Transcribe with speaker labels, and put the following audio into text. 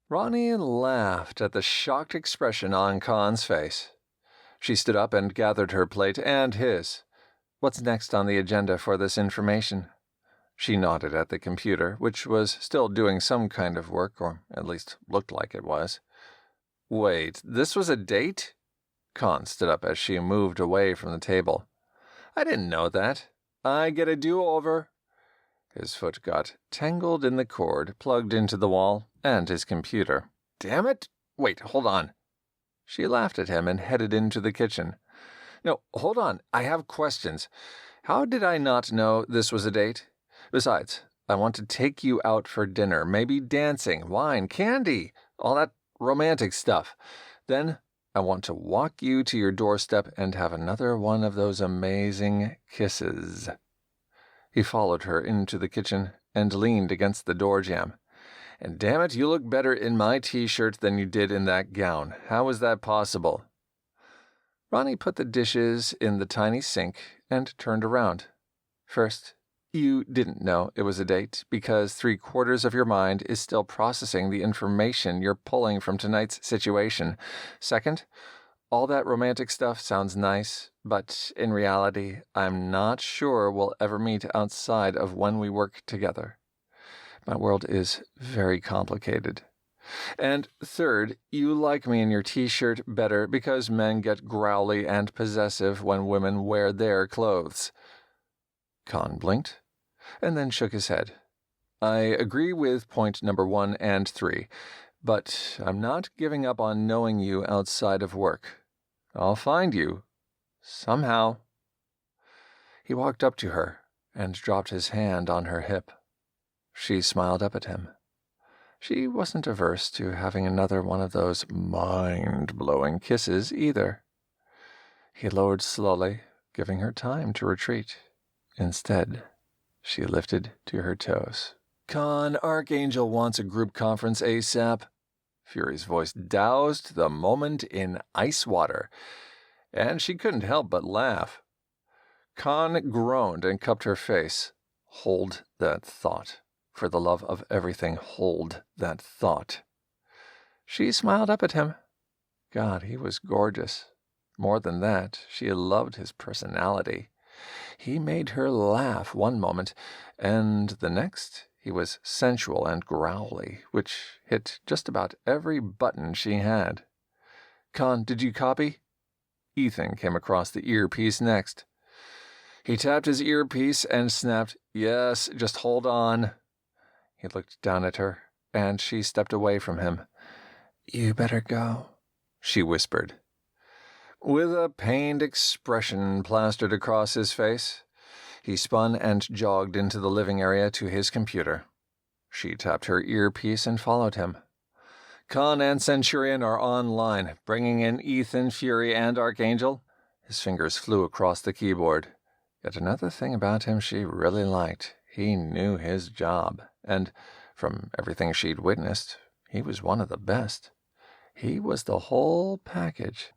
Speaker 1: Ronnie laughed at the shocked expression on Khan's face. She stood up and gathered her plate and his. What's next on the agenda for this information? She nodded at the computer, which was still doing some kind of work, or at least looked like it was. Wait, this was a date? Khan stood up as she moved away from the table. I didn't know that. I get a do-over. His foot got tangled in the cord plugged into the wall and his computer. Damn it! Wait, hold on. She laughed at him and headed into the kitchen. No, hold on. I have questions. How did I not know this was a date? Besides, I want to take you out for dinner, maybe dancing, wine, candy, all that romantic stuff. Then I want to walk you to your doorstep and have another one of those amazing kisses. He followed her into the kitchen and leaned against the door jamb. And damn it, you look better in my t-shirt than you did in that gown. How is that possible? Ronnie put the dishes in the tiny sink and turned around. First, you didn't know it was a date because 3/4 of your mind is still processing the information you're pulling from tonight's situation. Second, all that romantic stuff sounds nice, but in reality, I'm not sure we'll ever meet outside of when we work together. My world is very complicated. And third, you like me in your t-shirt better because men get growly and possessive when women wear their clothes. Khan blinked, and then shook his head. I agree with point number 1 and 3, but I'm not giving up on knowing you outside of work. I'll find you. Somehow. He walked up to her and dropped his hand on her hip. She smiled up at him. She wasn't averse to having another one of those mind-blowing kisses either. He lowered slowly, giving her time to retreat. Instead, she lifted to her toes. Khan, Archangel wants a group conference ASAP. Fury's voice doused the moment in ice water, and she couldn't help but laugh. Khan groaned and cupped her face. Hold that thought. For the love of everything, hold that thought. She smiled up at him. God, he was gorgeous. More than that, she loved his personality. He made her laugh one moment, and the next he was sensual and growly, which hit just about every button she had. Khan, did you copy? Ethan came across the earpiece next. He tapped his earpiece and snapped, Yes, just hold on. He looked down at her, and she stepped away from him. You better go, she whispered. With a pained expression plastered across his face, he spun and jogged into the living area to his computer. She tapped her earpiece and followed him. Khan and Centurion are online, bringing in Ethan, Fury, and Archangel. His fingers flew across the keyboard. Yet another thing about him she really liked. He knew his job, and from everything she'd witnessed, he was one of the best. He was the whole package.